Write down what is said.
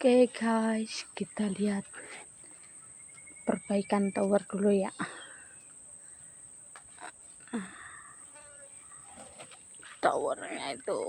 Oke guys, kita lihat perbaikan tower dulu ya. Towernya itu